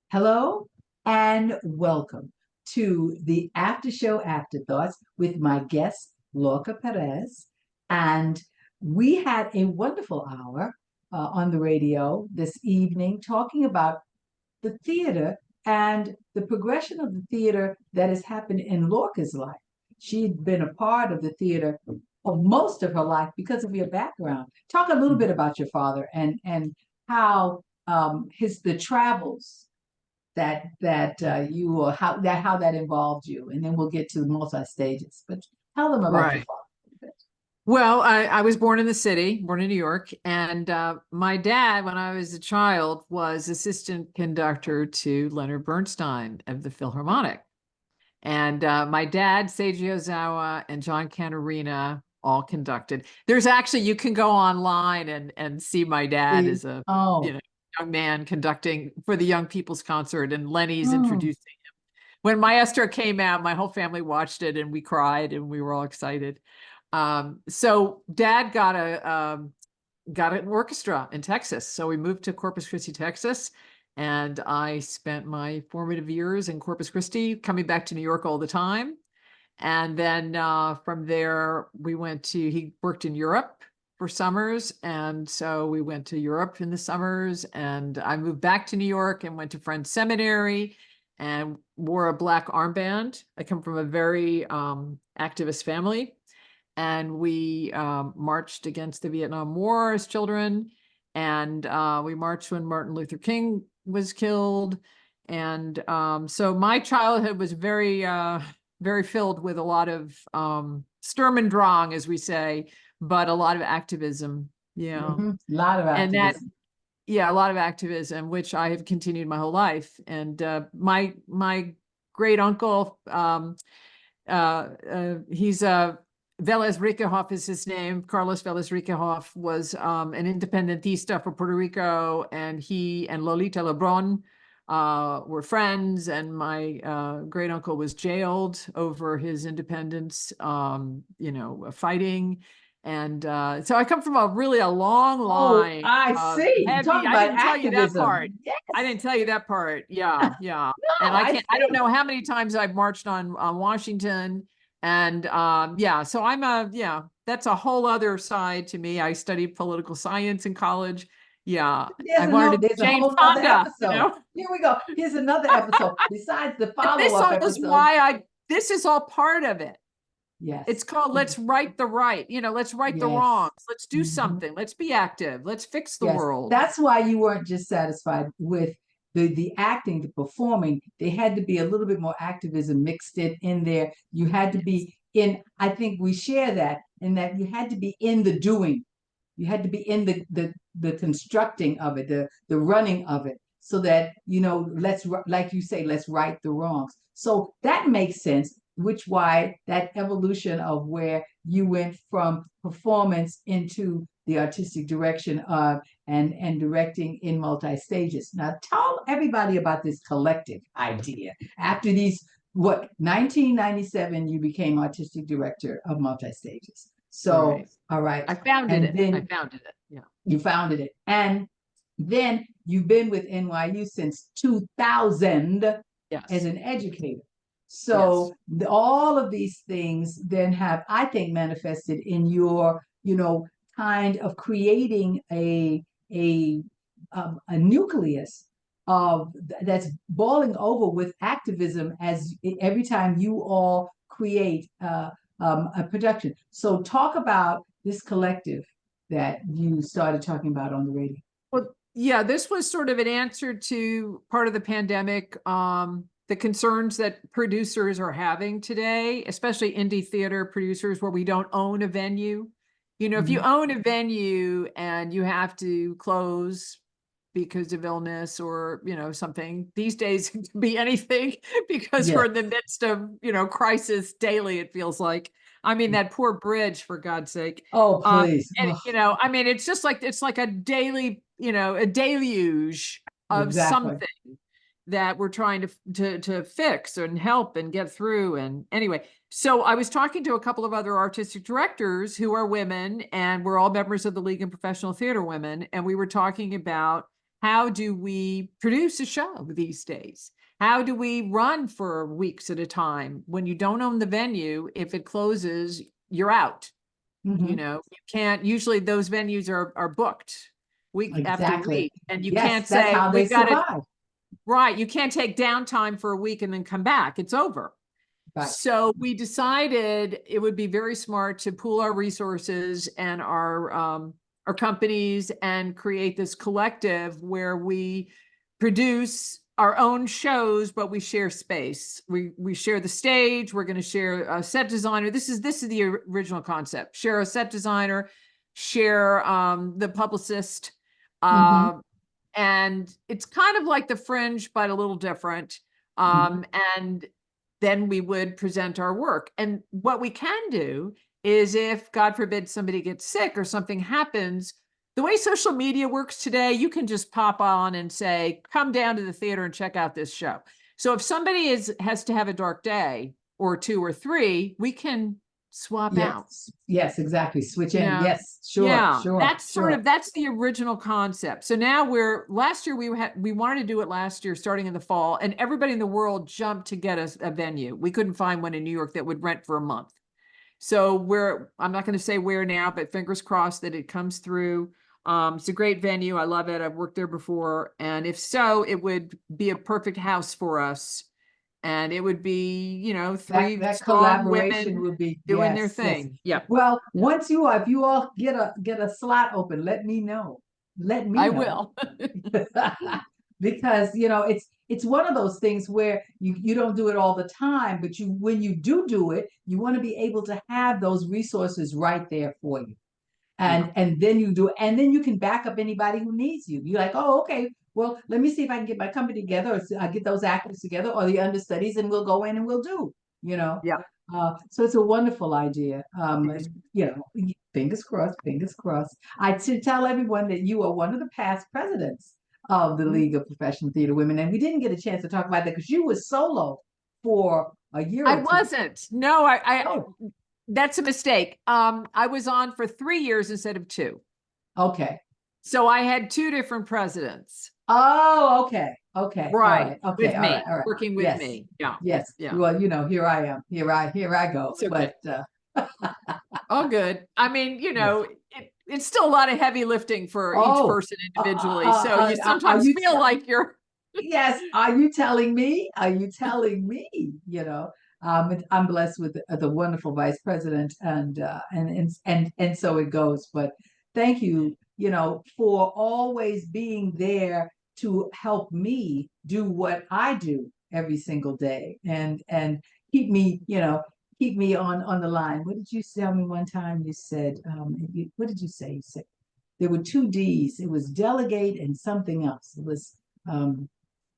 Hello and welcome to the After Show Afterthoughts with my guest, Lorca Peress. And we had a wonderful hour on the radio this evening talking about the theater and the progression of the theater that has happened in Lorca's life. She'd been a part of the theater for most of her life because of your background. Talk a little bit about your father and how his the travels that you or how that involved you, and then we'll get to the multi stages. But tell them about your Right. father. Well, I was born in the city, born in New York, and my dad, when I was a child, was assistant conductor to Leonard Bernstein of the Philharmonic. And my dad, Seiji Ozawa, and John Canarina all conducted. There's actually, you can go online and see my dad See, as a, oh, young man conducting for the Young People's Concert, and Lenny's mm, introducing him. When Maestro came out, my whole family watched it and we cried and we were all excited. So Dad got an orchestra in Texas. So we moved to Corpus Christi, Texas, and I spent my formative years in Corpus Christi, coming back to New York all the time. And then from there, he worked in Europe for summers. And so we went to Europe in the summers, and I moved back to New York and went to Friends Seminary and wore a black armband. I come from a very activist family, and we marched against the Vietnam War as children. And we marched when Martin Luther King was killed. And so my childhood was very filled with a lot of Sturm und Drang, as we say, but a lot of activism. Yeah. a lot of And activism. yeah, a lot of activism, which I have continued my whole life. And my great uncle, he's Velez Ricahoff is his name. Carlos Velez Ricahoff was an independentista for Puerto Rico, and he and Lolita Lebron were friends. And my great uncle was jailed over his independence, fighting. And so I come from a long Oh, line I of see. heavy. Talk I about didn't tell you that part. activism. Yes. I didn't tell you that part. Yeah, yeah. No, And I I don't see. know how many times I've marched on Washington. And yeah, so that's a whole other side to me. I studied political science in college. Yeah, I wanted to be There's a Jane whole nother Fonda, episode. Here we go. Here's another episode besides the And follow-up episode. this is all part of it. It's Yes. called Let's Right the Right. Let's right the Yes. wrongs. Let's do Mhm. something. Let's be active. Let's fix the Yes, world. that's why you weren't just satisfied with the acting, the performing. There had to be a little bit more activism mixed in there. You had to Yes. be in, I think we share that, in that you had to be in the doing. You had to be in the constructing of it, the running of it, so that, like you say, let's right the wrongs. So that makes sense, which why that evolution of where you went from performance into the artistic direction of and directing in multi-stages. Now tell everybody about this collective idea. After these, what, 1997, you became artistic director of multi-stages. So, Right. all right. I founded And it. I then founded it. Yeah. you founded it. And then you've been with NYU since 2000 as Yes. an educator. Yes. So all of these things then have, I think, manifested in your, kind of creating a nucleus of that's boiling over with activism as every time you all create a production. So talk about this collective that you started talking about on the radio. Well, yeah, this was sort of an answer to part of the pandemic, the concerns that producers are having today, especially indie theater producers where we don't own a venue. If you Mhm. own a venue and you have to close because of illness or, something, these days it can be anything because we're Yes. in the midst of, crisis daily, it feels like. I mean, that poor bridge, for God's sake. Oh, Um, please. and Ugh, I mean, it's like a daily, a deluge of exactly. something that we're trying to fix and help and get through. And anyway, so I was talking to a couple of other artistic directors who are women, and we're all members of the League of Professional Theater Women, and we were talking about how do we produce a show these days? How do we run for weeks at a time? When you don't own the venue, if it closes, you're out. Mhm. You know, you can't, usually those venues are booked week after Exactly. week. And you Yes, can't that's say, how they we've got to, survive. right. You can't take downtime for a week and then come back. It's over. Right. So we decided it would be very smart to pool our resources and our companies and create this collective where we produce our own shows, but we share space. We share the stage. We're going to share a set designer. This is the original concept. Share a set designer, share the publicist, Mhm. and it's kind of like the Fringe, but a little different. Mhm. And then we would present our work. And what we can do is, if God forbid somebody gets sick or something happens, the way social media works today, you can just pop on and say, come down to the theater and check out this show. So if somebody has to have a dark day or 2 or 3, we can swap out. Yes. Yes, exactly. Switch You in. know, Yes. Sure. yeah, Sure. that's Sure. that's the original concept. So now last year we wanted to do it last year, starting in the fall, and everybody in the world jumped to get us a venue. We couldn't find one in New York that would rent for a month. So I'm not going to say where now, but fingers crossed that it comes through. It's a great venue. I love it. I've worked there before. And if so, it would be a perfect house for us. And it would be, you know, That 3 that strong collaboration women would be, doing their yes, yes. thing. Yeah, Well, if you all get a slot open, let me know. Let me I know. will. Because it's one of those things where you don't do it all the time, but when you do it, you want to be able to have those resources right there for you. Yeah. And then you do, and then you can back up anybody who needs you. You're like, oh, okay, well, let me see if I can get my company together, or I get those actors together, or the understudies, and we'll go in and we'll do, you know. Yeah. So it's a wonderful idea. Fingers- Fingers crossed, fingers crossed. I should tell everyone that you are one of the past presidents of the League of Professional Theater Women, and we didn't get a chance to talk about that because you were solo for a year I or two. wasn't. No, I Oh, that's a mistake. I was on for 3 years instead of 2. okay. So I had 2 different presidents. Oh, okay. Okay. All Right. right. Okay. With All right. me, All right. working with Yes. me. Yeah. Yes. Yeah. Well, here I am. Here I go. It's okay. But All good. I mean, yes. it's still a lot of heavy lifting for each Oh, person individually. So you are sometimes you feel like you're yes, are you telling me? Are you telling me? I'm blessed with the wonderful vice president, and so it goes. But thank you, for always being there to help me do what I do every single day, and keep me, keep me on the line. What did you tell me one time? You said, what did you say? You said there were 2 D's. It was delegate and something else. It was um,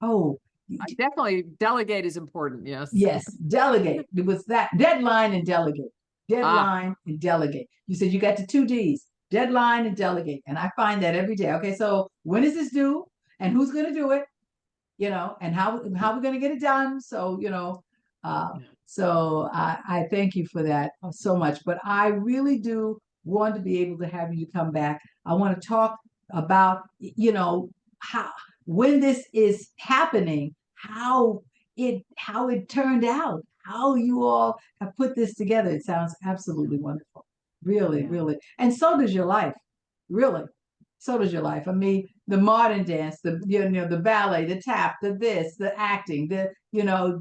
oh, I definitely delegate is important. Yes. yes, delegate. It was that deadline and delegate. Ah, Deadline and delegate. You said you got the 2 D's, deadline and delegate. And I find that every day. Okay, so when is this due? And who's going to do it? And how we're going to get it done. So, uh, yeah. I thank you for that so much. But I really do want to be able to have you come back. I want to talk about, how when this is happening, how it turned out, how you all have put this together. It sounds absolutely wonderful. Really, Yeah. really. And so does your life. Really. So does your life. I mean, the modern dance, the ballet, the tap, the this, the acting,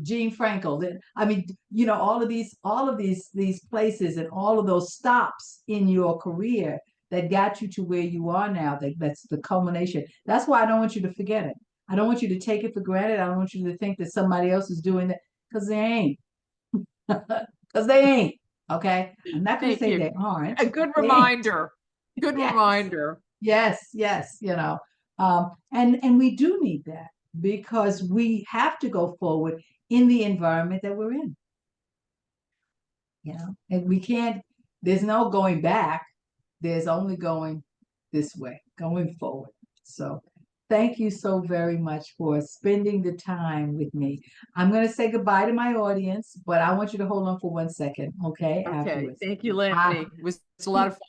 Jean Frankel. I mean, all of these places and all of those stops in your career that got you to where you are now. That's the culmination. That's why I don't want you to forget it. I don't want you to take it for granted. I don't want you to think that somebody else is doing that because they ain't. Because they ain't. Okay. I'm not going to Thank say you. they aren't. A good They ain't. reminder. Good Yes. reminder. Yes, yes, and we do need that because we have to go forward in the environment that we're in, and we can't, there's no going back, there's only going this way, going forward. So thank you so very much for spending the time with me. I'm going to say goodbye to my audience, but I want you to hold on for 1 second, okay, Okay. afterwards. Thank you, I, Lynnie. It was a lot of fun.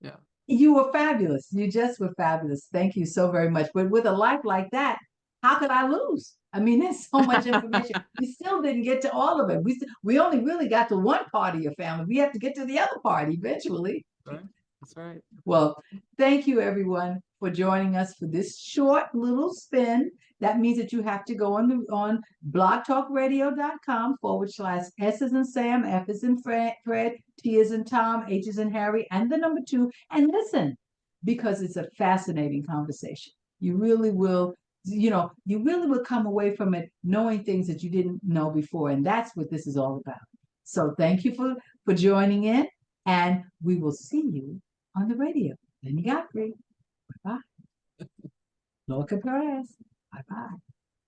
Yeah. You were fabulous. You just were fabulous. Thank you so very much. But with a life like that, how could I lose? I mean, there's so much information. We still didn't get to all of it. We only really got to one part of your family. We have to get to the other part eventually. Right. That's right. Well, thank you everyone for joining us for this short little spin. That means that you have to go on blogtalkradio.com/S as in Sam, F as in Fred, T as in Tom, H as in Harry, and the number 2, and listen, because it's a fascinating conversation. You really will, you really will come away from it knowing things that you didn't know before, and that's what this is all about. So thank you for joining in, and we will see you on the radio. Lynnie Godfrey. Bye-bye. Lorca Peress. Bye-bye.